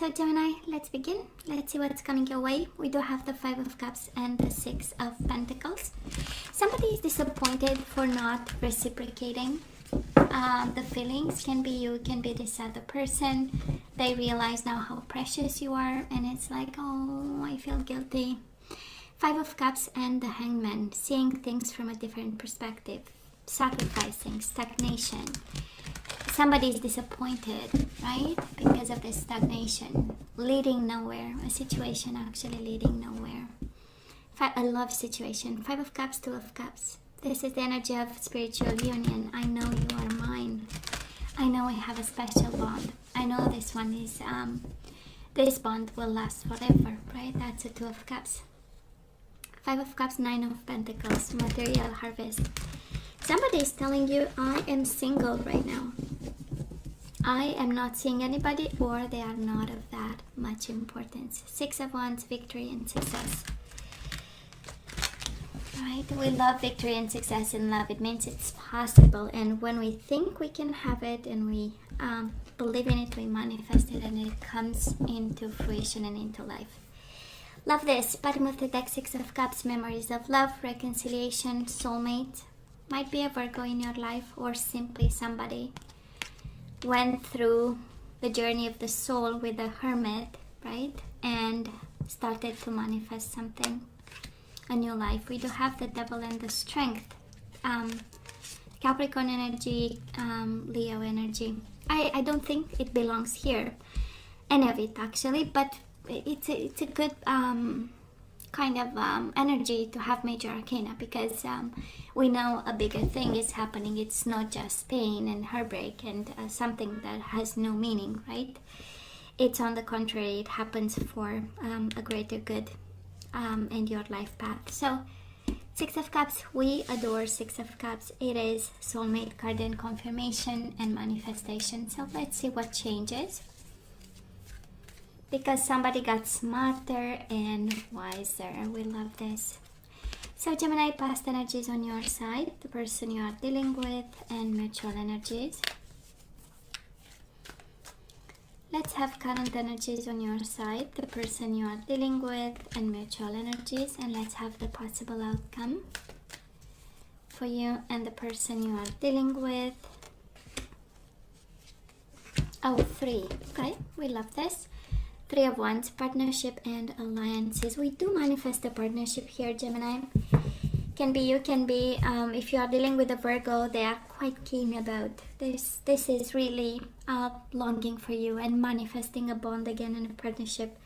So Gemini, let's begin. Let's see what's coming your way. We do have the Five of Cups and the Six of Pentacles. Somebody is disappointed for not reciprocating. The feelings can be you, can be this other person. They realize now how precious you are, and it's like, oh, I feel guilty. Five of Cups and the Hangman, seeing things from a different perspective, sacrificing, stagnation. Somebody is disappointed, right? Because of this stagnation, leading nowhere. A situation actually leading nowhere. A love situation. Five of Cups, Two of Cups. This is the energy of spiritual union. I know you are mine. I know we have a special bond. I know this one is, this bond will last forever, right? That's a Two of Cups. Five of Cups, Nine of Pentacles, material harvest. Somebody is telling you, I am single right now. I am not seeing anybody, or they are not of that much importance. Six of Wands, victory and success. Right? We love victory and success in love. It means it's possible. And when we think we can have it and we believe in it, we manifest it and it comes into fruition and into life. Love this. Bottom of the deck, Six of Cups, memories of love, reconciliation, soulmate. Might be a Virgo in your life, or simply somebody went through the journey of the soul with the Hermit, right? And started to manifest something, a new life. We do have the Devil and the Strength. Capricorn energy, Leo energy. I don't think it belongs here, any of it actually, but it's a good kind of energy to have major arcana, because we know a bigger thing is happening. It's not just pain and heartbreak and something that has no meaning, right? It's on the contrary, it happens for a greater good in your life path. So Six of Cups, we adore Six of Cups. It is soulmate card and confirmation and manifestation. So let's see what changes, because somebody got smarter and wiser. We love this. So Gemini, past energies on your side, the person you are dealing with, and mutual energies. Let's have current energies on your side, the person you are dealing with, and mutual energies. And let's have the possible outcome for you and the person you are dealing with. Oh, three. Okay, we love this. Three of Wands, partnership and alliances. We do manifest a partnership here, Gemini. Can be you, can be, if you are dealing with a Virgo, they are quite keen about this. This is really longing for you and manifesting a bond again and a partnership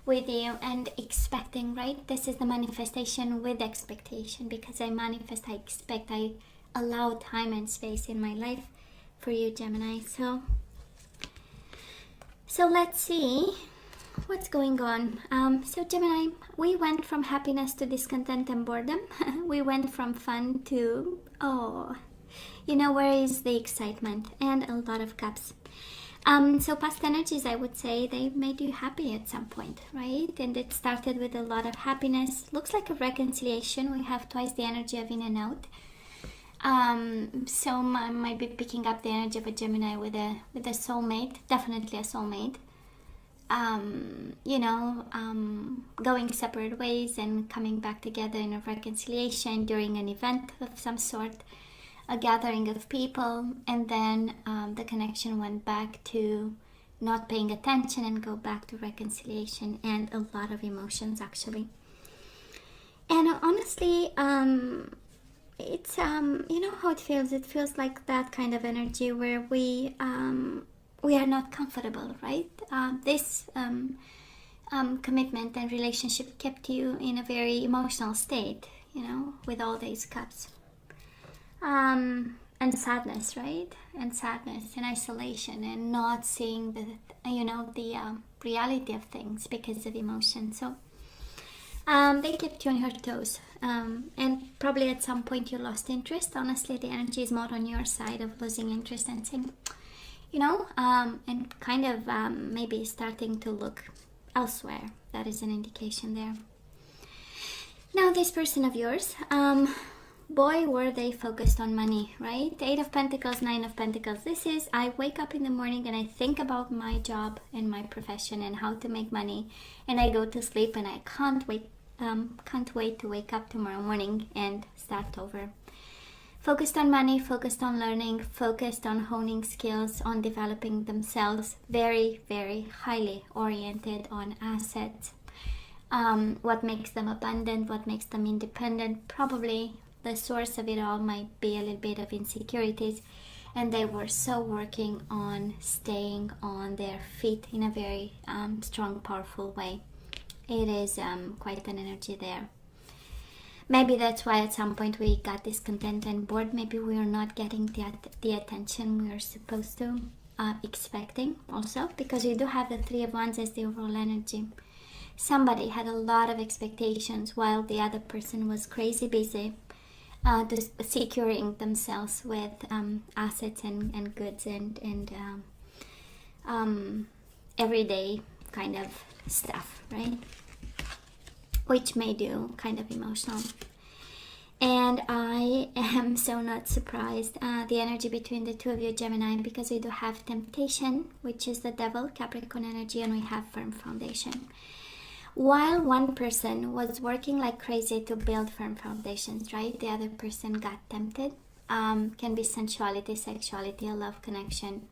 with you and expecting, right? This is the manifestation with expectation, because I manifest, I expect, I allow time and space in my life for you, Gemini. So let's see what's going on. So Gemini, we went from happiness to discontent and boredom. We went from fun to, oh, you know, where is the excitement? And a lot of cups. So past energies, I would say they made you happy at some point, right? And it started with a lot of happiness. Looks like a reconciliation. We have twice the energy of in and out. So I might be picking up the energy of a Gemini with a soulmate, definitely a soulmate. Going separate ways and coming back together in a reconciliation during an event of some sort, a gathering of people, and then the connection went back to not paying attention and go back to reconciliation, and a lot of emotions actually. And honestly, it's you know how it feels. It feels like that kind of energy where we are not comfortable, right? This commitment and relationship kept you in a very emotional state, you know, with all these cups. And sadness, right? And sadness and isolation and not seeing the reality of things because of emotion. So they kept you on your toes. And probably at some point you lost interest. Honestly, the energy is more on your side of losing interest and saying, and kind of maybe starting to look elsewhere. That is an indication there. Now, this person of yours, boy, were they focused on money, right? 8 of Pentacles, 9 of Pentacles. This is, I wake up in the morning and I think about my job and my profession and how to make money, and I go to sleep and I can't wait to wake up tomorrow morning and start over. Focused on money, focused on learning, focused on honing skills, on developing themselves. Very, very highly oriented on assets. What makes them abundant, what makes them independent. Probably the source of it all might be a little bit of insecurities, and they were so working on staying on their feet in a very strong, powerful way. It is quite an energy there. Maybe that's why at some point we got discontent and bored. Maybe we are not getting the attention we are supposed to, expecting also, because we do have the Three of Wands as the overall energy. Somebody had a lot of expectations while the other person was crazy busy securing themselves with assets and goods and everyday kind of stuff, right? Which made you kind of emotional. And I am so not surprised, the energy between the two of you, Gemini, because we do have temptation, which is the devil, Capricorn energy, and we have firm foundation. While one person was working like crazy to build firm foundations, right? The other person got tempted. Can be sensuality, sexuality, a love connection,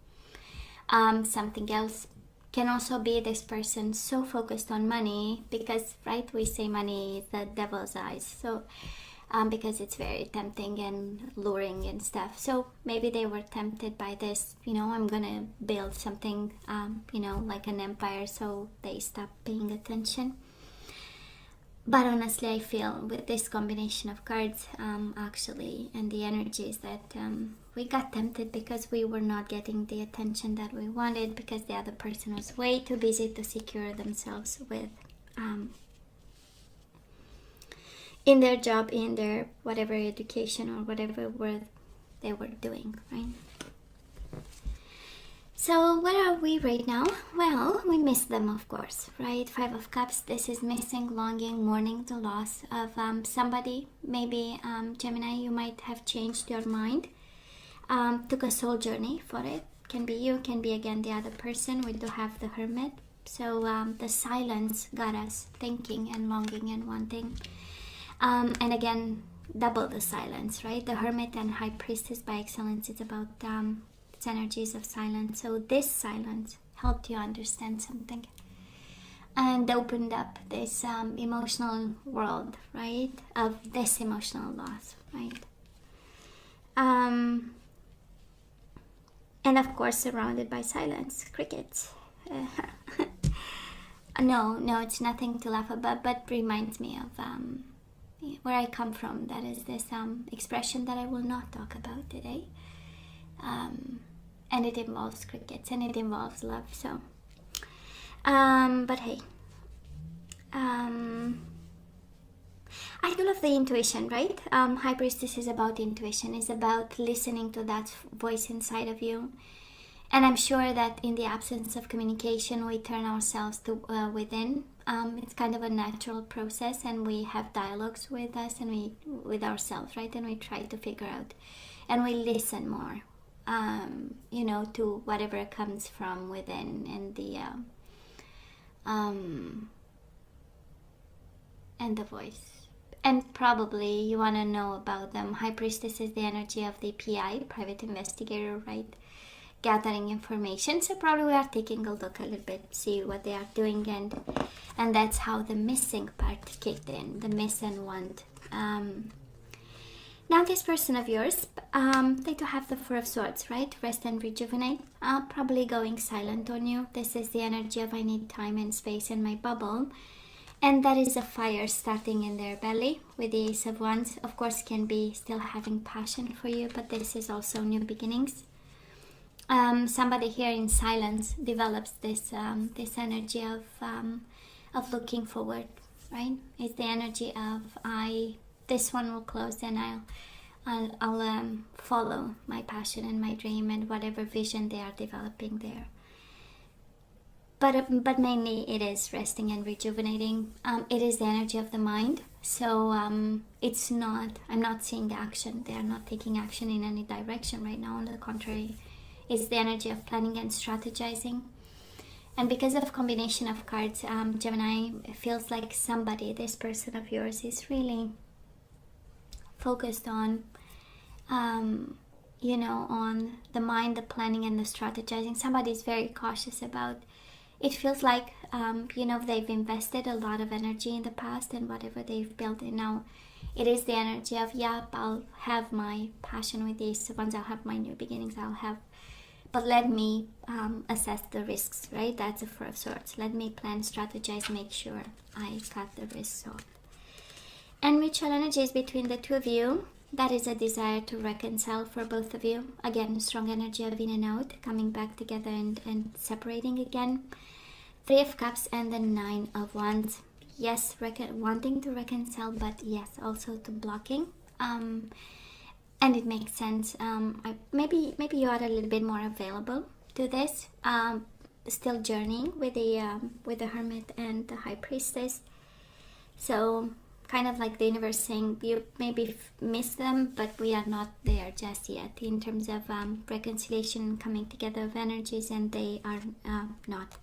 something else. Can also be this person so focused on money, because, right, we say money is the devil's eyes. So because it's very tempting and luring and stuff. So maybe they were tempted by this, I'm gonna build something, like an empire, so they stopped paying attention. But honestly, I feel with this combination of cards, actually, and the energies, that we got tempted because we were not getting the attention that we wanted, because the other person was way too busy to secure themselves with in their job, in their whatever education or whatever they were doing, right? So where are we right now? Well, we miss them, of course, right? 5 of Cups, this is missing, longing, mourning the loss of somebody. Maybe, Gemini, you might have changed your mind, took a soul journey for it. Can be you, can be again the other person. We do have the Hermit. So the silence got us thinking and longing and wanting. And again, double the silence, right? The Hermit and High Priestess by excellence is about its energies of silence. So this silence helped you understand something and opened up this emotional world, right? Of this emotional loss, right? And of course, surrounded by silence, crickets. No, it's nothing to laugh about, but reminds me of where I come from. That is this expression that I will not talk about today. And it involves crickets and it involves love. So, but hey, I do love the intuition, right? High Priestess is about intuition, is about listening to that voice inside of you. And I'm sure that in the absence of communication, we turn ourselves to within. It's kind of a natural process, and we have dialogues with us and with ourselves, right? And we try to figure out, and we listen more, to whatever comes from within, and the voice. And probably you want to know about them. High Priestess is the energy of the PI, private investigator, right? Gathering information. So probably we are taking a look a little bit, see what they are doing, and that's how the missing part kicked in, the miss and want. Now this person of yours, they do have the Four of Swords, right? Rest and rejuvenate. Probably going silent on you. This is the energy of I need time and space in my bubble. And that is a fire starting in their belly with the Ace of Wands. Of course, can be still having passion for you, but this is also new beginnings. Somebody here in silence develops this this energy of looking forward, right? It's the energy of this one will close and I'll follow my passion and my dream and whatever vision they are developing there. But mainly it is resting and rejuvenating. It is the energy of the mind. So it's not, I'm not seeing action. They are not taking action in any direction right now. On the contrary, it's the energy of planning and strategizing. And because of combination of cards, Gemini, it feels like somebody, this person of yours, is really focused on, you know, on the mind, the planning, and the strategizing. Somebody is very cautious about. It feels like, you know, they've invested a lot of energy in the past and whatever they've built, and now it is the energy of, yeah, I'll have my passion with this. So once I'll have my new beginnings, I'll have, but let me assess the risks, right? That's a Four of Swords. Let me plan, strategize, make sure I cut the risks off. And mutual energies between the two of you. That is a desire to reconcile for both of you. Again, strong energy of in and out, coming back together and separating again. Three of Cups and the Nine of Wands. Yes, wanting to reconcile, but yes, also to blocking. And it makes sense. Maybe you are a little bit more available to this. Still journeying with the Hermit and the High Priestess. So kind of like the universe saying, you maybe miss them, but we are not there just yet in terms of reconciliation, coming together of energies, and they are not.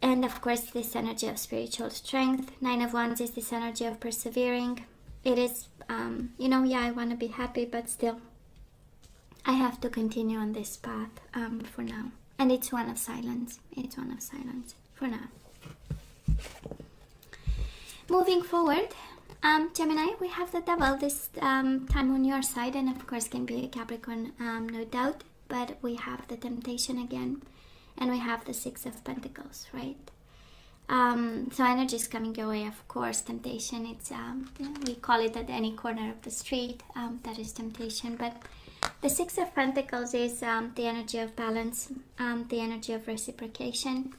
And of course, this energy of spiritual strength. Nine of Wands is this energy of persevering. It is, you know, yeah, I want to be happy, but still, I have to continue on this path for now. And it's one of silence. It's one of silence for now. Moving forward, Gemini, we have the Devil this time on your side, and of course can be a Capricorn, no doubt, but we have the Temptation again, and we have the Six of Pentacles, right? So energy is coming your way, of course. Temptation, it's, you know, we call it at any corner of the street, that is temptation, but the Six of Pentacles is the energy of balance, the energy of reciprocation.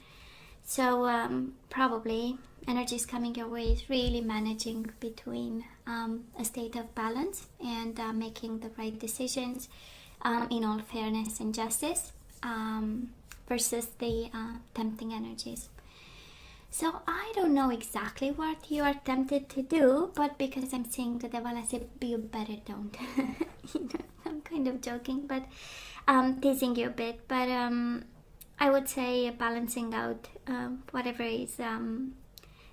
So probably energy is coming your way is really managing between a state of balance and making the right decisions in all fairness and justice versus the tempting energies. So I don't know exactly what you are tempted to do, but because I'm seeing the Devil, I say you better don't. You know, I'm kind of joking, but teasing you a bit, but I would say balancing out whatever is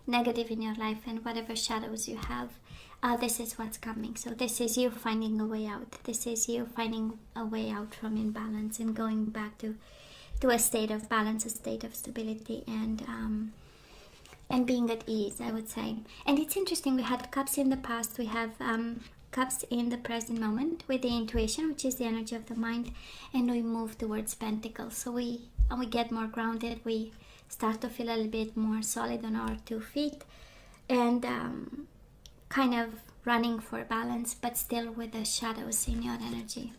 negative in your life and whatever shadows you have. This is what's coming. So this is you finding a way out. This is you finding a way out from imbalance and going back to a state of balance, a state of stability, and being at ease, I would say. And it's interesting, we had Cups in the past, we have Cups in the present moment with the Intuition, which is the energy of the mind, and we move towards Pentacles. So we get more grounded, we start to feel a little bit more solid on our 2 feet, and kind of running for balance, but still with the shadows in your energy.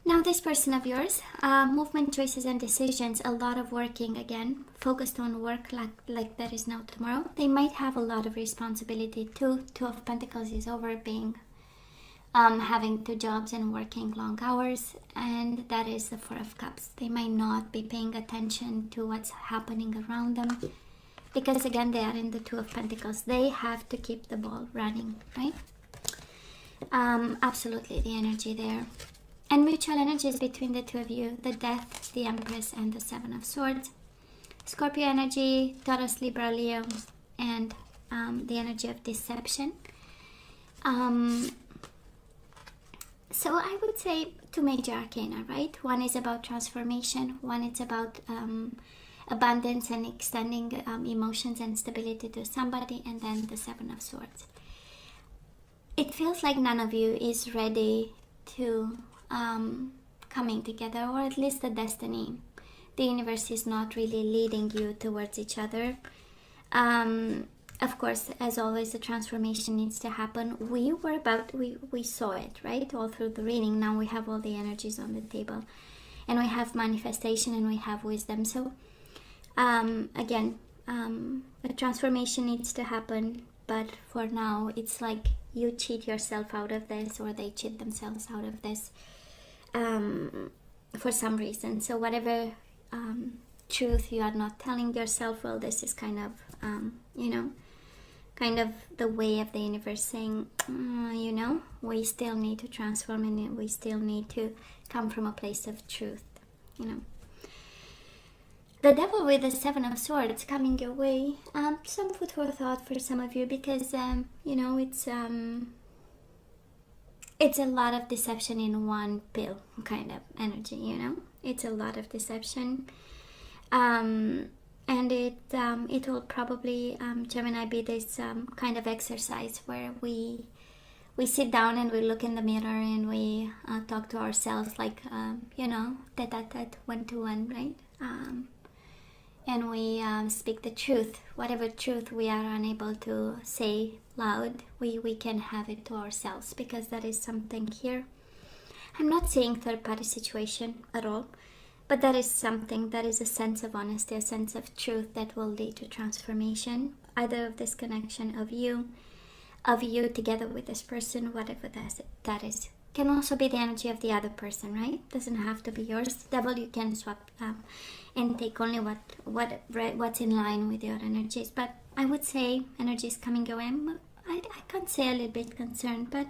Now this person of yours, movement, choices and decisions, a lot of working again, focused on work like there is no tomorrow. They might have a lot of responsibility too. 2 of Pentacles is over, being having 2 jobs and working long hours, and that is the 4 of Cups. They might not be paying attention to what's happening around them because again they are in the 2 of Pentacles. They have to keep the ball running, right? Absolutely the energy there. And mutual energies between the 2 of you, the Death, the Empress, and the 7 of Swords. Scorpio energy, Taurus, Libra, Leo, and the energy of deception. So I would say 2 major arcana, right? One is about transformation, one is about abundance and extending emotions and stability to somebody, and then the 7 of Swords. It feels like none of you is ready to coming together, or at least the destiny. The universe is not really leading you towards each other. Of course, as always, the transformation needs to happen. We saw it, right? All through the reading. Now we have all the energies on the table, and we have manifestation and we have wisdom. So again, the transformation needs to happen, but for now it's like you cheat yourself out of this, or they cheat themselves out of this for some reason. So whatever truth you are not telling yourself, well, this is kind of kind of the way of the universe saying, you know, we still need to transform and we still need to come from a place of truth, you know. The Devil with the Seven of Swords coming your way. Some food for thought for some of you, because you know, it's a lot of deception in one pill kind of energy, you know. It's a lot of deception, and it will probably, Gemini, be this kind of exercise where we sit down and we look in the mirror and we talk to ourselves, like you know, tete-a-tete, one-to-one, right? And we speak the truth, whatever truth we are unable to say loud, we can have it to ourselves, because that is something here. I'm not saying third-party situation at all, but that is something, that is a sense of honesty, a sense of truth that will lead to transformation, either of this connection of you together with this person, whatever that is. Can also be the energy of the other person, right? Doesn't have to be yours. Devil, you can swap and take only what's in line with your energies. But I would say energy is coming your way. I can't say a little bit concerned, but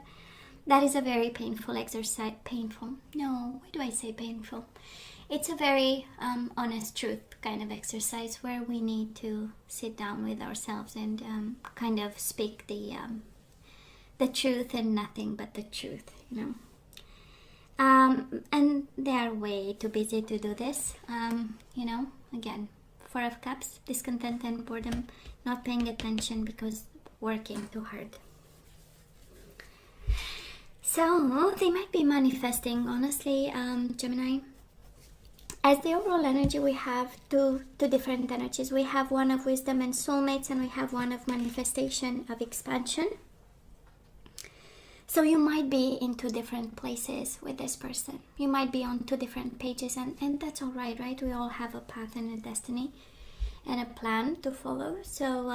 that is a very painful exercise. Painful? No, why do I say painful? It's a very honest truth kind of exercise where we need to sit down with ourselves and kind of speak the truth and nothing but the truth, you know. And they are way too busy to do this, you know. Again, Four of Cups, discontent and boredom, not paying attention because working too hard. So they might be manifesting, honestly, Gemini. As the overall energy, we have two different energies. We have one of wisdom and soulmates, and we have one of manifestation of expansion. So you might be in two different places with this person. You might be on two different pages, and that's all right, right? We all have a path and a destiny and a plan to follow. So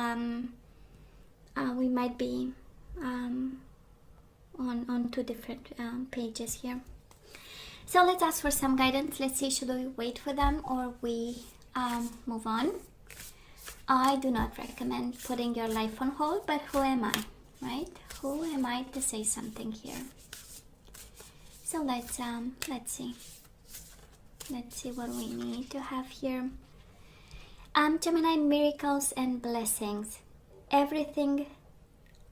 we might be on two different pages here. So let's ask for some guidance. Let's see, should we wait for them or we move on? I do not recommend putting your life on hold, but who am I, right? Who am I to say something here? So let's see. Let's see what we need to have here. Gemini, miracles and blessings. Everything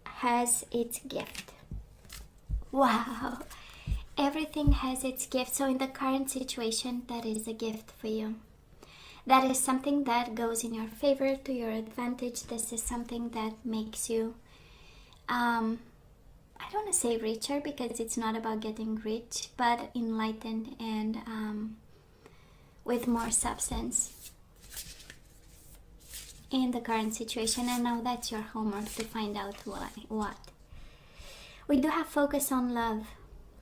has its gift. Wow. Everything has its gift. So in the current situation, that is a gift for you. That is something that goes in your favor, to your advantage. This is something that makes you, I don't want to say richer, because it's not about getting rich, but enlightened and with more substance in the current situation. And now that's your homework, to find out what. We do have focus on love.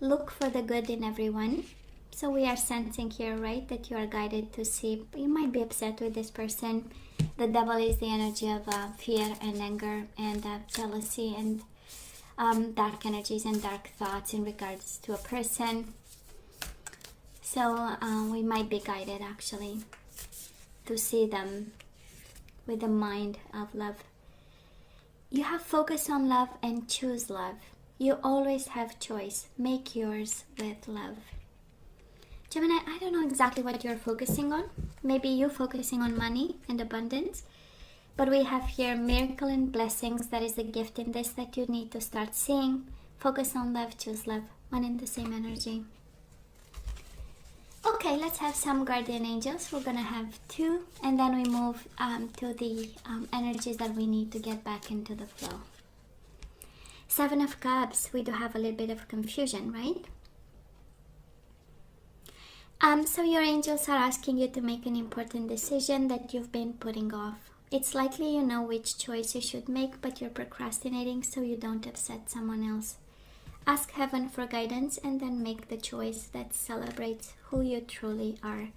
Look for the good in everyone. So we are sensing here, right, that you are guided to see. You might be upset with this person. The Devil is the energy of fear and anger and jealousy and dark energies and dark thoughts in regards to a person. So we might be guided actually to see them with the mind of love. You have focus on love and choose love. You always have choice. Make yours with love. Gemini, I don't know exactly what you're focusing on. Maybe you're focusing on money and abundance. But we have here miracle and blessings. That is the gift in this that you need to start seeing. Focus on love, choose love. One in the same energy. Okay, let's have some guardian angels. We're going to have two. And then we move to the energies that we need to get back into the flow. Seven of Cups, we do have a little bit of confusion, right? So your angels are asking you to make an important decision that you've been putting off. It's likely you know which choice you should make, but you're procrastinating so you don't upset someone else. Ask heaven for guidance and then make the choice that celebrates who you truly are.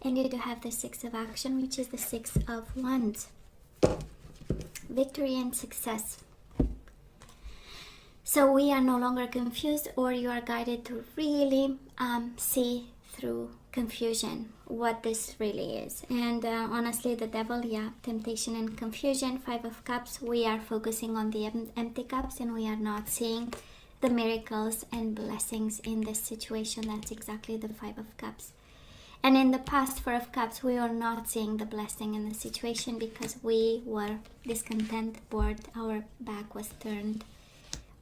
And you do have the Six of Action, which is the Six of Wands. Victory and success. So we are no longer confused, or you are guided to really see through confusion what this really is. And honestly, the devil, yeah, temptation and confusion. 5 of Cups, we are focusing on the empty cups and we are not seeing the miracles and blessings in this situation. That's exactly the 5 of Cups. And in the past 4 of Cups, we were not seeing the blessing in the situation because we were discontent, bored, our back was turned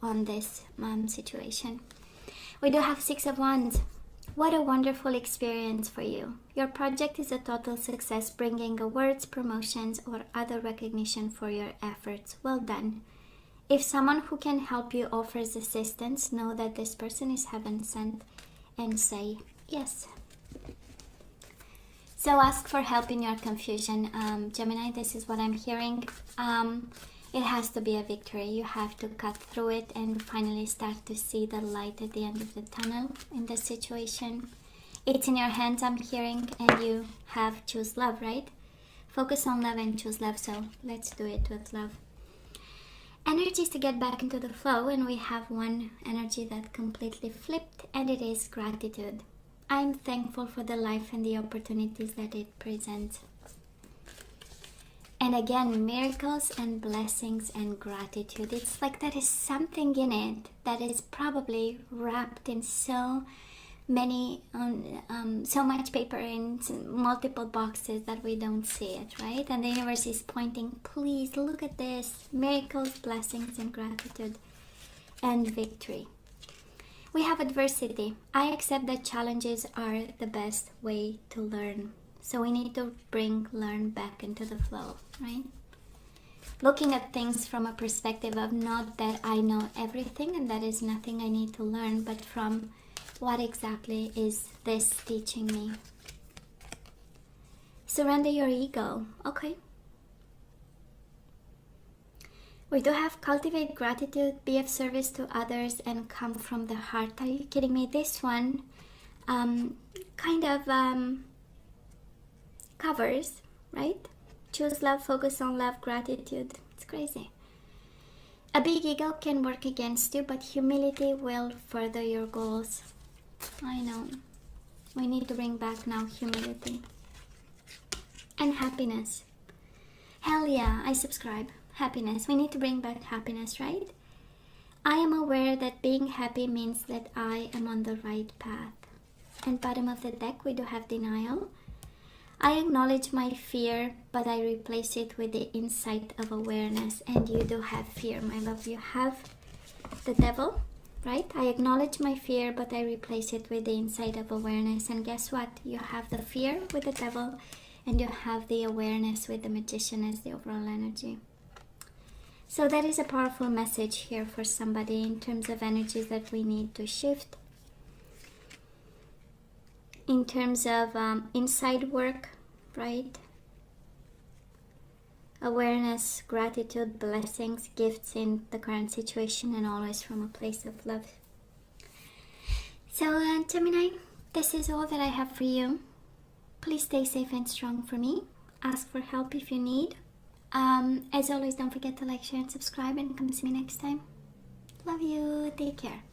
on this situation. We do have 6 of Wands. What a wonderful experience for you. Your project is a total success, bringing awards, promotions, or other recognition for your efforts. Well done. If someone who can help you offers assistance, know that this person is heaven sent and say yes. So ask for help in your confusion. Gemini, this is what I'm hearing. It has to be a victory. You have to cut through it and finally start to see the light at the end of the tunnel in this situation. It's in your hands, I'm hearing, and you have choose love, right? Focus on love and choose love, so let's do it with love. Energies to get back into the flow, and we have one energy that completely flipped, and it is gratitude. I'm thankful for the life and the opportunities that it presents. And again, miracles and blessings and gratitude. It's like there is something in it that is probably wrapped in so many, so much paper in multiple boxes that we don't see it, right? And the universe is pointing, please look at this. Miracles, blessings, and gratitude and victory. We have adversity. I accept that challenges are the best way to learn. So we need to bring learn back into the flow, right? Looking at things from a perspective of not that I know everything and that is nothing I need to learn, but from what exactly is this teaching me? Surrender your ego. Okay. We do have cultivate gratitude, be of service to others, and come from the heart. Are you kidding me? This one covers, right? Choose love, focus on love, gratitude. It's crazy. A big ego can work against you, but humility will further your goals. I know. We need to bring back now humility. And happiness. Hell yeah, I subscribe. Happiness. We need to bring back happiness, right? I am aware that being happy means that I am on the right path. And bottom of the deck, we do have denial. I acknowledge my fear, but I replace it with the insight of awareness. And you do have fear, my love. You have the devil, right? I acknowledge my fear, but I replace it with the insight of awareness. And guess what? You have the fear with the devil, and you have the awareness with the magician as the overall energy. So that is a powerful message here for somebody in terms of energies that we need to shift. In terms of inside work, right? Awareness, gratitude, blessings, gifts in the current situation, and always from a place of love. So Gemini, this is all that I have for you. Please stay safe and strong for me. Ask for help if you need. As always, don't forget to like, share, and subscribe, and come see me next time. Love you. Take care.